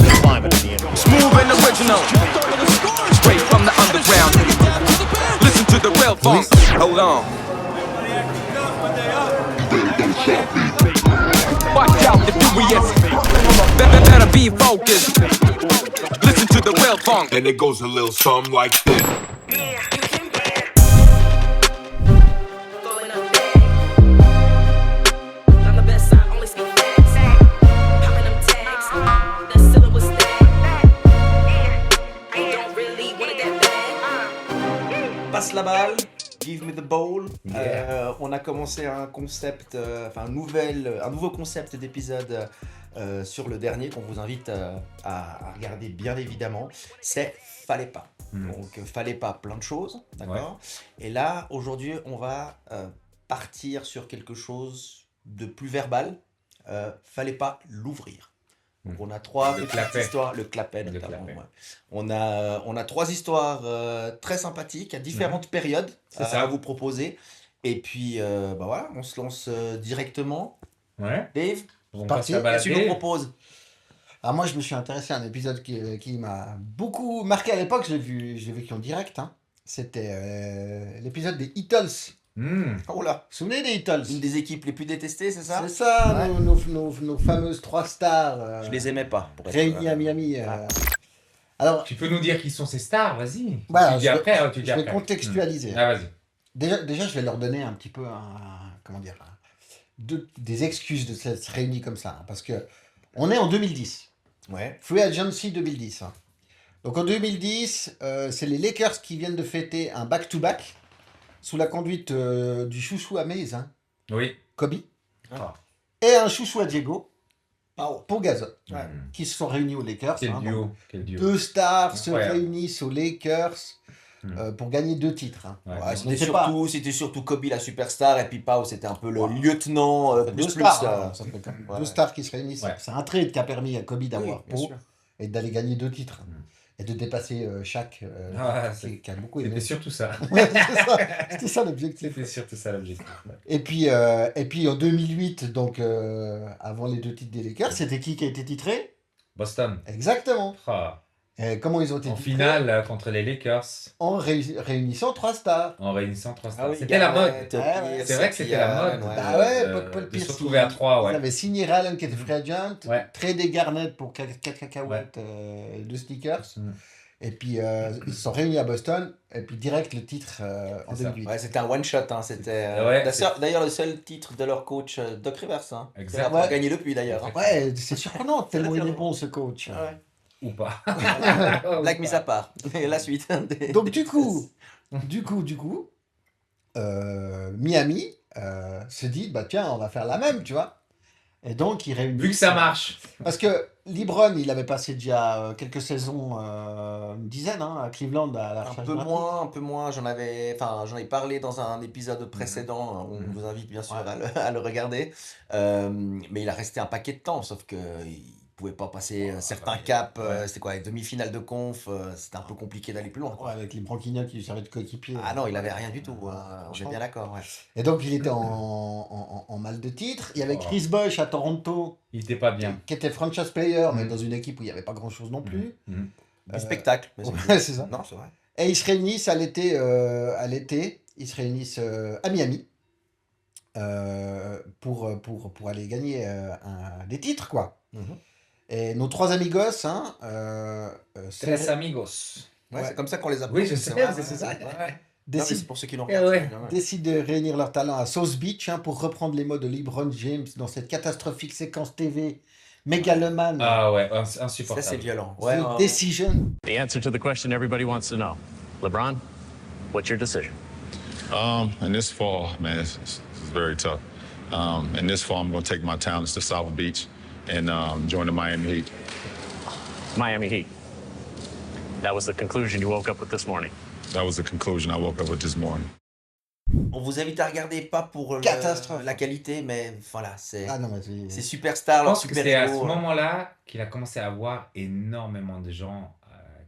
Smooth and original, straight from the underground. Listen to the real funk. Hold on. Watch out the furious. Better be focused. Listen to the real funk. And it goes a little something like this. Passe la balle, give me the ball. On a commencé un concept, un nouveau concept d'épisode sur le dernier qu'on vous invite à regarder bien évidemment. C'est fallait pas. Donc fallait pas plein de choses, d'accord. Et là aujourd'hui on va partir sur quelque chose de plus verbal. Fallait pas l'ouvrir. Donc on a trois petites histoires, le clapet notamment. Ouais. On a trois histoires très sympathiques à différentes périodes à vous proposer. Et puis voilà, on se lance directement. Ouais. Dave, Parti. qu'est-ce que tu nous proposes? Alors moi je me suis intéressé à un épisode qui m'a beaucoup marqué à l'époque, je l'ai vécu en direct. Hein. C'était l'épisode des Beatles. Oh là, Vous vous souvenez des Beatles? une des équipes les plus détestées, c'est ça? C'est ça, Ouais. nos fameuses trois stars Je les aimais pas. Pour être réunies à Miami. Alors, Tu peux nous dire qui sont ces stars, vas-y. Voilà, tu dis je vais- après, hein, tu dis je vais après. contextualiser. Ah, vas-y. Déjà, je vais leur donner un petit peu des excuses de s'être réunis comme ça. Hein, parce que on est en 2010. Ouais. Free Agency 2010. Hein. Donc en 2010, c'est les Lakers qui viennent de fêter un back-to-back sous la conduite du chouchou à Maze, hein, Oui. Kobe, Ah. et un chouchou à Diego, pour Gasol, Ouais. qui se sont réunis aux Lakers. Quel hein, duo. donc, Quel duo. deux stars se Incroyable. réunissent aux Lakers pour gagner 2 titres. Hein. Ouais. Ouais, On c'était était pas- c'était surtout Kobe la superstar et puis Pau c'était un peu le lieutenant Deux plus stars, là. hein, ça fait quand même Ouais. deux stars qui se réunissent. Ouais. C'est un trade qui a permis à Kobe d'avoir bien Pau sûr. et d'aller gagner 2 titres. Et de dépasser Shaq, Ah, qui a beaucoup aimé. C'était surtout ça. Ouais, c'était ça l'objectif. C'était surtout ça l'objectif. Et puis en 2008, donc avant les 2 titres des Lakers, c'était qui a été titré? Boston. Exactement. Ah. Et comment ils ont été En titrés? finale contre les Lakers, En réunissant 3 stars. en réunissant 3 stars. Ah oui, C'était la mode. Garnett, Ouais, Pierce, c'est vrai que c'était la mode. Bah ouais, Paul de Pierce, se retrouver à 3, Ils ouais. avaient signé Allen qui était free agent, Ouais. tradé Garnett pour 4 cacahuètes de sneakers. Et puis ils se sont réunis à Boston, et puis direct le titre en C'est ça. 2008. Ouais, c'était un one shot, hein. C'était Ouais, d'ailleurs le seul titre de leur coach Doc Rivers, hein. Exact. Il a pas Ouais. gagné depuis d'ailleurs. Hein. Ouais, c'est surprenant, tellement il est bon ce coach. Ouais. Ou pas. Blague mise à part. Et la suite. Donc du coup, Miami se dit, bah tiens, on va faire la même, tu vois. Et donc il réunit. Vu que ça marche. Parce que LeBron, il avait passé déjà quelques saisons, une dizaine, hein, à Cleveland, à la Un recherche peu d'un moins, un peu moins. J'en avais parlé dans un épisode précédent. On vous invite bien sûr à le regarder. Mais il a resté un paquet de temps, sauf que il pouvait pas passer certains caps. C'était quoi, les demi-finales de conf. C'était un peu compliqué d'aller plus loin. Ouais, avec les branquignons qui lui servaient de coéquipier. Ah non, il avait rien du tout. On est bien d'accord. Ouais. Et donc il était en mal de titre. Il y avait Chris Bosh à Toronto, Il était pas bien. qui était franchise player, mais dans une équipe où il n'y avait pas grand-chose non plus. Du spectacle. mais c'est Ouais, c'est ça. Non, c'est vrai. Et ils se réunissent à l'été, ils se réunissent à Miami pour aller gagner des titres, quoi. Et nos 3 amigos, hein, Tres amigos. Ouais, Ouais. c'est comme ça qu'on les appelle. Oui, je sais, vrai. c'est ça. Ouais. Non, mais décident, c'est pour ceux qui l'ont Eh regardé. ouais. Ouais. décident de réunir leur talent à South Beach, hein, pour reprendre les mots de LeBron James dans cette catastrophique séquence TV mégalomane. Ah ouais, Ça, insupportable. c'est violent. The Ouais, Decision. The answer to the question everybody wants to know. LeBron, what's your decision? And this fall, man, it's very tough. And this fall, I'm going to take my talents to South Beach and join the Miami Heat. Miami Heat. That was the conclusion you woke up with this morning. That was the conclusion I woke up with this morning. On vous invite à regarder, pas pour Catastrophe. la qualité, mais voilà, c'est Ah non, mais c'est superstar, Je leur pense que c'est à ce super-héros. moment-là qu'il a commencé à avoir énormément de gens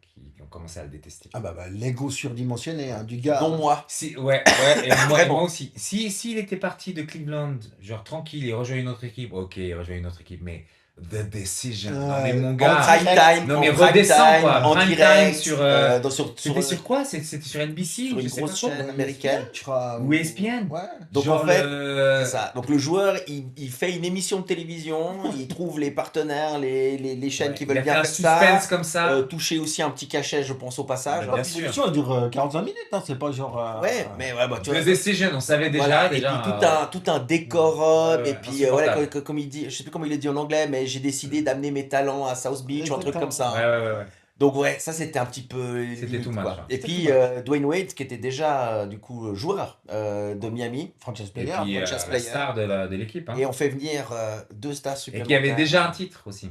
qui ont commencé à le détester. Ah bah, l'ego surdimensionné hein, du gars. Dont moi. Si, ouais, et moi, Vraiment. moi aussi. S'il était parti de Cleveland, genre tranquille, il rejoint une autre équipe, ok, il rejoint une autre équipe, mais The Decision, non mais mon En gars, prime time, non mais en prime redescends time, quoi, en prime direct, time sur, sur c'était sur quoi? C'était sur NBC sur ou une je sais grosse pas quoi. chaîne américaine. Je crois, Ou ESPN. Ouais. Donc Genre en fait, le- c'est ça. Donc le joueur, il fait une émission de télévision, il trouve les partenaires, les chaînes Ouais, qui il veulent a fait bien un faire ça. suspense comme ça. Toucher aussi un petit cachet, je pense, au passage. Bah, bien sûr. L'émission, elle dure 45 minutes, hein, c'est pas genre. Ouais, mais ouais, bah, tu vois. The Decision, on savait déjà. Voilà, déjà et puis tout un décorum, ouais, et puis voilà, insupportable. comme il dit, je sais plus comment il le dit en anglais, mais j'ai décidé d'amener mes talents à South Beach ou un truc comme ça. Ouais. Donc ouais, ça c'était un petit peu C'était limite, too much, quoi. hein. Et puis Dwayne Wade, qui était déjà du coup joueur de Miami, Franchise Et player. puis franchise la player. star de l'équipe. Hein. Et on fait venir 2 stars Et supplémentaires. qui avait déjà un titre aussi.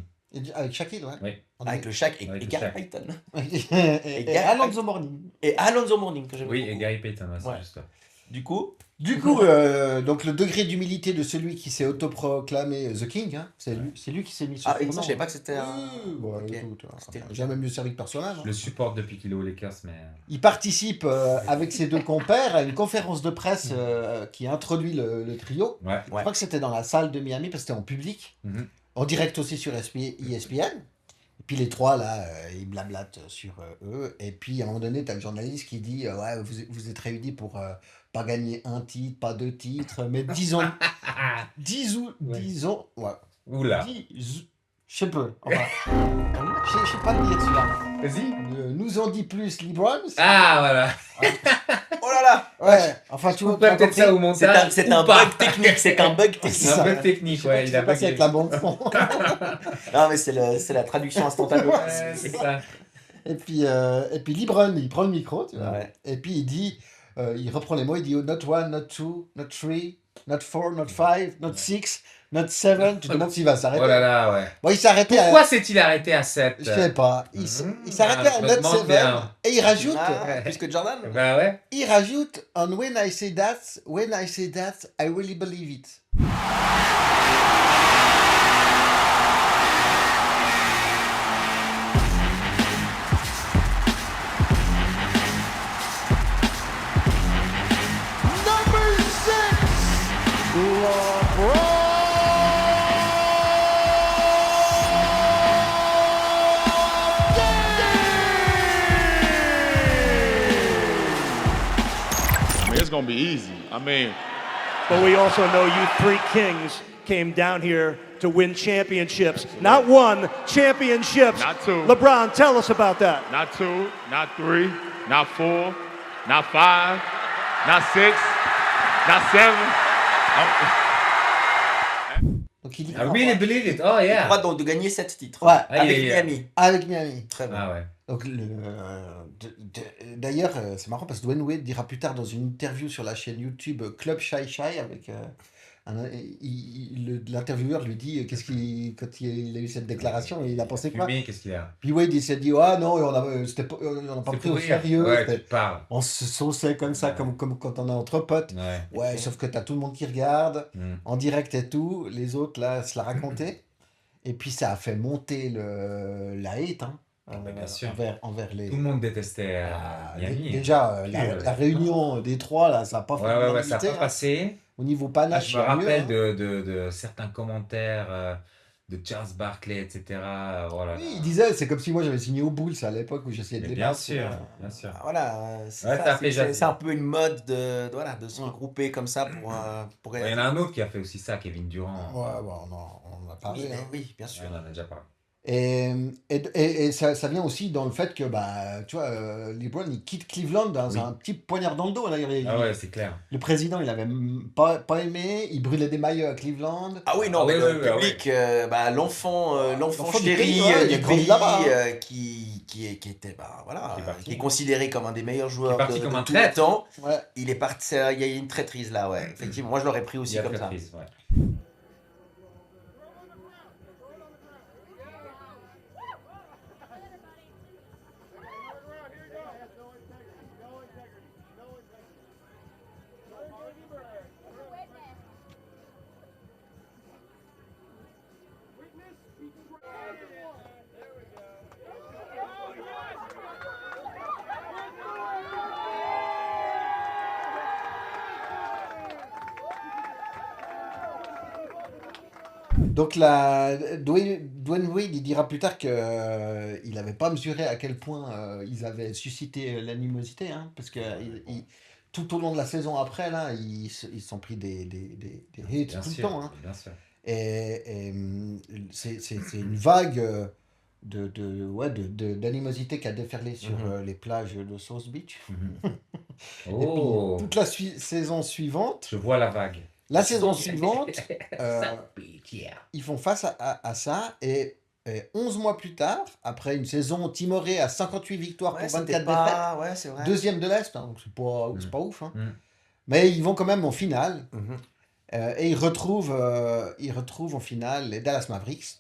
Avec Shaquille, ouais. Oui. Avec le Shaq et Avec le Gary Shaq. Payton. et Alonso Morning. Et Alonso Mourning, que j'aime Oui, beaucoup. et Gary Payton, ouais, c'est Ouais. juste. Du coup, Du coup, donc le degré d'humilité de celui qui s'est autoproclamé The King, hein, c'est lui qui s'est mis sur ah, son et ça, nom. je savais pas que c'était un. Oui, ouais, Ok. écoute, C'était- jamais mieux servi que personnage. hein. Je le supporte depuis qu'il est aux Lakers, mais. Il participe avec ses deux compères à une conférence de presse qui introduit le trio. Ouais. Je crois que c'était dans la salle de Miami parce que c'était en public, Mhm. en direct aussi sur ESPN. Et puis les trois là, ils blablatent sur eux. Et puis à un moment donné, t'as le journaliste qui dit ouais, vous êtes réunis pour pas gagner un titre, pas 2 titres, mais 10 ans. 10 ou Ouais. 10 ans. Ouais. Oula. 10, je sais pas. Enfin, je sais pas le dire celui-là. Vas-y. Nous en dit plus LeBron. Ah, voilà. Oh là là! Ouais, enfin tu On vois, peut tu as peut-être compris. ça au montage. C'est ou un pas. bug technique, c'est un bug technique. C'est un bug technique, Je sais pas ouais. ce Il qui a s'est pas passé avec la bande son. Non, mais c'est la traduction instantanée. Ouais, c'est ça. Et puis LeBron, il prend le micro, tu vois. Ouais. Et puis il dit, il reprend les mots, il dit oh, not one, not two, not three, not four, not five, not six, not seven. Tu te demandes s'il va s'arrêter. Oh là là, ouais. Bon, il s'arrêtait Pourquoi s'est-il arrêté à 7? Je sais pas. Il s'arrêtait Ah, à je me not demande seven. bien. Et il rajoute, Ah, plus que Jordan? Bah ouais. il rajoute, and when I say that, I really believe it. I mean, it's going to be easy. I mean, But we also know you three kings came down here to win championships. Not one, championships. Not two. LeBron, tell us about that. Not 2, not 3, not 4, not 5, not 6, not 7. Donc il dit, I really believe it. Oh Il yeah. croit donc de gagner 7 titres. ouais, Avec Aïe, aïe, aïe. Miami. avec Miami. Très bon. Ah ouais. Donc, d'ailleurs, c'est marrant parce que Dwayne Wade dira plus tard dans une interview sur la chaîne YouTube Club Shy Shy avec l'intervieweur lui dit quand il a eu cette déclaration, il a pensé quoi? Fumé, qu'est-ce qu'il a? Puis Wade il s'est dit ah non, on n'a pas C'est pris pour au rire. sérieux, Ouais, c'était- tu parles. on se sauçait comme ça, comme quand on est entre potes. Ouais. Ouais, sauf que t'as tout le monde qui regarde Mm. en direct et tout, les autres là se la racontaient. Et puis ça a fait monter la hate hein, bien sûr. envers les. Tout le monde détestait Miami. Déjà, Pur. la réunion des trois, là, ça n'a pas fait Ouais, ouais, ça n'a l'unanimité, pas hein. passé. Au niveau Ah, panache, je me il y a mieux, rappelle hein. de certains commentaires de Charles Barkley, etc. Voilà. Oui, il disait, c'est comme si moi j'avais signé aux Bulls à l'époque où j'essayais de Mais les bien battre, sûr, tu vois. bien sûr. Ah, voilà, c'est Ouais, ça, t'as fait Jazz. c'est un peu une mode de se regrouper comme ça pour Il y en a un autre qui a fait aussi ça, Kevin Durant. Ouais, bon, on en a parlé. Oui, mais hein. oui, bien sûr. Ouais, on en a déjà parlé. Et ça vient aussi dans le fait que, bah, tu vois, LeBron, il quitte Cleveland dans Oui. un petit poignard dans le dos. Là, Ah ouais, c'est clair. le président, il avait pas aimé, il brûlait des maillots à Cleveland. Ah oui, non, Ah mais oui, le oui, oui, public, l'enfant L'enfant du chéri pays, ouais, il est du grandi pays là-bas, hein. qui était, bah, voilà, Qui est parti. qui est considéré comme un des meilleurs joueurs parti de comme un tous les traître. temps. Ouais. Il est parti, il y a une traîtrise là, ouais. Effectivement, moi je l'aurais pris Il aussi y a comme très ça. triste, ouais. Donc, Dwayne Wade, il dira plus tard qu'il n'avait pas mesuré à quel point ils avaient suscité l'animosité, hein, parce que tout au long de la saison après, là, ils se sont pris des hits Bien tout sûr, le temps. Hein. bien sûr. Et c'est une vague d'animosité qui a déferlé sur les plages de South Beach. Et puis, Oh, toute la saison suivante, je vois la vague. la saison suivante, South Beach, yeah. ils font face à ça et 11 mois plus tard, après une saison timorée à 58 victoires pour 24 défaites, Ouais, c'est vrai. deuxième de l'Est, hein, donc c'est pas ouf, hein. Mm. Mais ils vont quand même en finale Mhm. et ils retrouvent en finale les Dallas Mavericks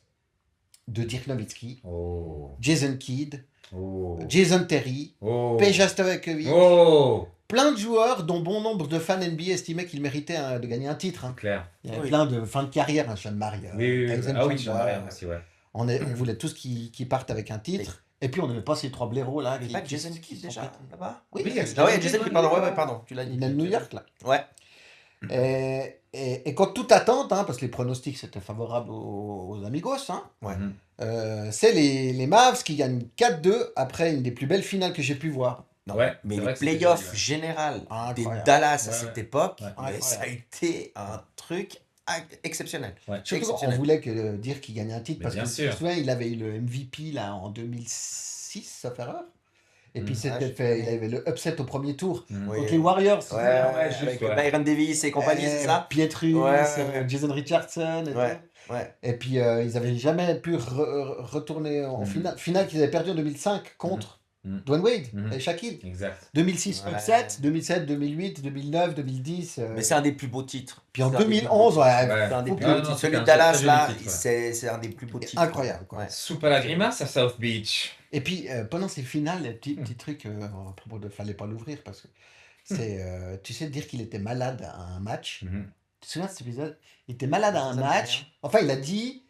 de Dirk Nowitzki, Oh, Jason Kidd, oh, Jason Terry, oh, Peja Stojakovic, oh, plein de joueurs dont bon nombre de fans NBA estimaient qu'ils méritaient de gagner un titre. Hein. clair. Il y avait Oui. plein de fins de carrière, hein, Sean Marie. Oui, oui, Tyson ah oui, Chandler, j'en ai rien aussi, ouais. on voulait tous qu'ils partent avec un titre. Et puis on n'avait pas ces trois blaireaux là. Il n'y avait pas Jason Kidd sont déjà pétés. là-bas? Oui, Oui, il y a Ah ouais, Jason Kidd, pardon, ouais, pardon, tu l'as dit. Il est de New York là. Ouais. Et contre toute attente, hein, parce que les pronostics c'était favorable aux Amigos, hein, Ouais. c'est les Mavs qui gagnent 4-2 après une des plus belles finales que j'ai pu voir. Non, Ouais, mais c'est les vrai que c'était playoffs joli, ouais. générales des Incroyable. Dallas à Ouais, cette ouais. époque, Ouais. mais ça a été un truc exceptionnel. Ouais. Surtout on Exceptionnel. voulait dire qu'il gagnait un titre Mais parce bien que sûr. je me souviens, il avait eu le MVP là en 2006, sauf erreur. Et puis Ah, je il avait le upset au premier tour. Oui. Donc les Warriors, Ouais, juste, avec ouais. Byron Davis et compagnie, c'est ça? Pietrus, Ouais, ouais. Jason Richardson et Ouais, tout. ouais. Et puis ils n'avaient jamais pu retourner en finale. Finale qu'ils avaient perdu en 2005 contre Dwayne Wade et Shaquille. Exact. 2006 Ouais. upset, 2007, 2008, 2009, 2010. Mais c'est un des plus beaux titres. Puis en C'est un des plus 2011, beaux ouais, titres. Ouais. C'est un des faut plus que- beaux non, titres. non, Celui c'était de un Dallas, très là, joli titre, c'est un des plus beaux titres. incroyable, quoi. Ouais. Soupe à la grimace à South Beach. Et puis pendant ces finales, les petits trucs à propos de fallait pas l'ouvrir parce que c'est tu sais dire qu'il était malade à un match. Mhm. Tu te souviens de cet épisode? Il était malade à un Ça me dit match. Enfin, il a dit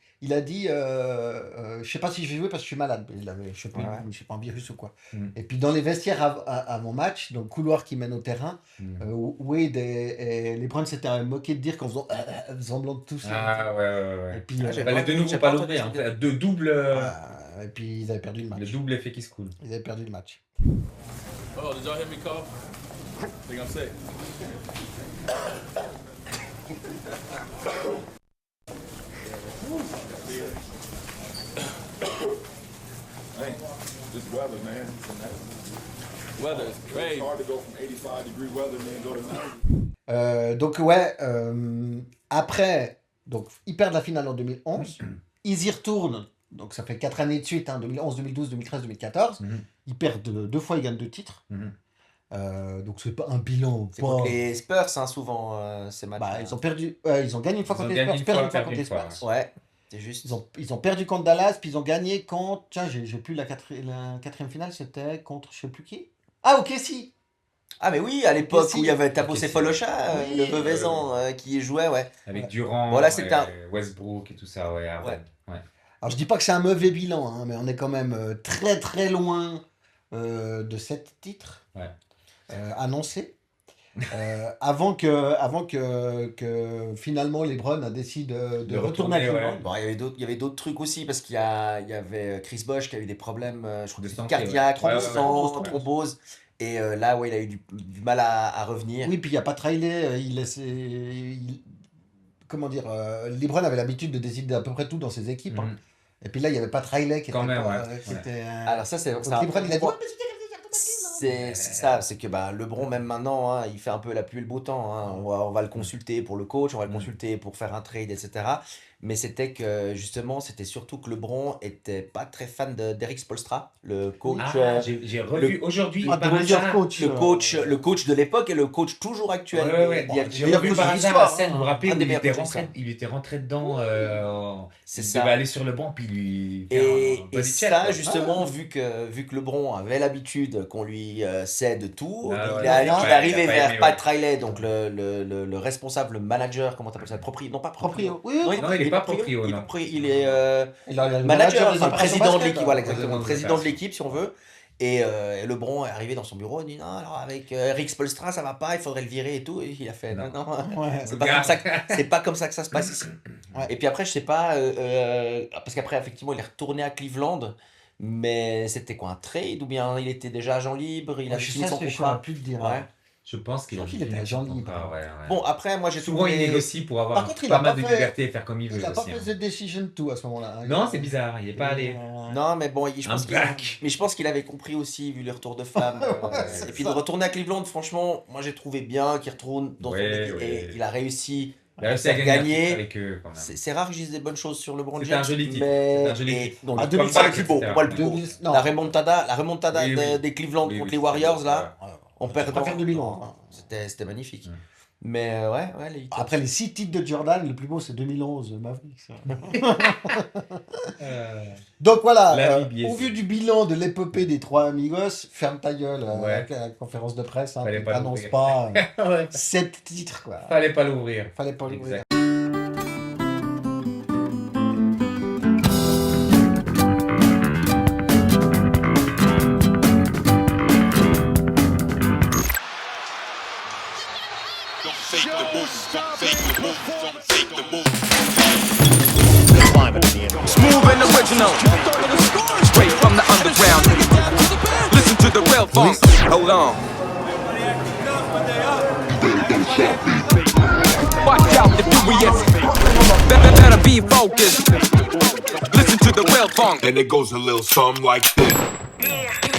je sais pas si je vais jouer parce que je suis malade. Il avait je sais pas un virus ou quoi. Et puis dans les vestiaires avant match, dans le couloir qui mène au terrain, Wade et LeBron s'étaient moqués de dire qu'en faisant semblant de tousser. Ah ouais. Et puis j'ai Fallait de nouveau j'ai pas pas l'ouvrir. En entendu fait, de double, et puis ils avaient perdu le match. le double effet qui se coule. Ils avaient perdu le match. Oh, did y'all hear me cough? Think I'm sick. Hey, this weather, man. Weather is It's crazy. hard to go from 85-degree weather and then go to 90. Donc ouais, après, donc ils perdent la finale en 2011, ils y retournent, donc ça fait 4 années de suite, hein, 2011, 2012, 2013, 2014, ils perdent 2 fois, ils gagnent 2 titres, donc c'est pas un bilan, C'est pas... contre les Spurs, hein, souvent, ces matchs. Bah, ils ont perdu, ils ont gagné une fois Ils ont contre les gagné Spurs, une perdu fois, une fois contre les perdu une Spurs. fois, Ouais, c'est juste. Ils ont perdu contre Dallas, puis ils ont gagné contre, tiens, j'ai plus la quatrième finale, c'était contre je sais plus qui. Ah, ok, si. Ah, mais oui, à l'époque si. où il y avait Tapo Ok, Sefolosha, oui, le Veuvezan qui y jouait, ouais. Avec Durant, Voilà, c'était un- Westbrook et tout ça, ouais. Harden. Ouais. Alors je dis pas que c'est un mauvais bilan, hein, mais on est quand même très très loin de 7 titres Ouais. annoncés. Avant que finalement LeBron décide de retourner à retourner, Cleveland. ouais. Bon, il y avait d'autres trucs aussi, parce qu'il y avait Chris Bosh qui a eu des problèmes, je crois, De que santé, cardiaques, ouais. Ouais, sang, ouais. thrombose. Et là, ouais, il a eu du mal à revenir. Oui, puis il n'y a pas Riley, comment dire, LeBron avait l'habitude de décider à peu près tout dans ses équipes. Hein. Et puis là, il n'y avait pas Riley qui Quand était même, pas- ouais. qui était, Alors ça, c'est donc ça. LeBron, il a dit C'est ça, c'est que bah, LeBron, même maintenant, hein, il fait un peu la pluie et le beau temps. Hein. On va le consulter pour le coach, on va le consulter pour faire un trade, etc. Mais c'était que, justement, c'était surtout que LeBron était pas très fan d'Eric Spoelstra, le coach, Ah, j'ai revu aujourd'hui Ah, par de meilleur hasard. coach. le coach de l'époque et le coach toujours actuel. Ouais. Il y a- Bon, J'ai meilleur revu coach par de hasard l'histoire, la scène, vous vous rappelez, un où des meilleurs coachs de il était rentré dedans, C'est il ça. devait aller sur le banc, puis lui faire Et, un et body check, ça, quoi. justement, vu que LeBron avait l'habitude qu'on lui cède tout, Ah il ouais. est Ouais, il est il a arrivé pas vers aimé, Pat Riley, donc le responsable, le manager, comment t'appelles ça, non pas Proprio. Oui, Non, oui. Non, il est pas proprio, non. il est Il a le manager, des enfin, opérations président de basket, l'équipe, hein. voilà, exactement, Président président de des l'équipe, si on veut. Et LeBron est arrivé dans son bureau, il dit non, alors avec Eric Spoelstra, ça va pas, il faudrait le virer et tout. Et il a fait non, Ouais. c'est pas comme ça que ça se passe ici. Ouais. Et puis après, je sais pas, parce qu'après, effectivement, il est retourné à Cleveland, mais c'était quoi, un trade ou bien il était déjà agent libre, il a fini son Je contrat. saurais plus te dire. Ouais. Je pense qu'il Je a crois qu'il était agent libre. Bon, après, moi j'ai Souvent, il trouvé. négocie pour avoir Par contre, il pas a mal pas de fait- liberté et faire comme il veut. Il a pas aussi, fait hein. The Decision 2 à ce moment-là. Hein. Non, c'est bizarre, il est pas allé. Non, mais bon, je Un pense black. mais je pense qu'il avait compris aussi, vu les retours de femmes. c'est Et puis ça. de retourner à Cleveland, franchement, moi j'ai trouvé bien qu'il retourne dans son Ouais, équipe. ouais. Et il a réussi. Il a réussi à faire gagner gagner. avec eux quand même. C'est rare que je dise des bonnes choses sur LeBron C'était James. un joli titre, mais c'était un joli et- titre. non, Ah, le 2005, pas le plus beau, pour moi le plus beau. 2000 non. La remontada Oui, oui. des Cleveland Oui, contre oui, les Warriors c'était- là, on perd Je préfère 2011. hein. C'était magnifique. Mm. Mais ouais, les Heat. Après les 6 titres de Jordan, le plus beau c'est 2011, Mavericks. Donc voilà, La vie biaisée. au vu du bilan de l'épopée des trois amigos, ferme ta gueule Ouais. avec la conférence de presse, hein, Fallait tu pas t'annonces l'ouvrir. pas Ouais. 7 titres quoi. Fallait pas l'ouvrir. Fallait pas l'ouvrir. Exact. Smooth and original. Straight from the underground. Listen to the real funk. Hold on. Watch out the furious. Better be focused. Listen to the real funk. And it goes a little something like this.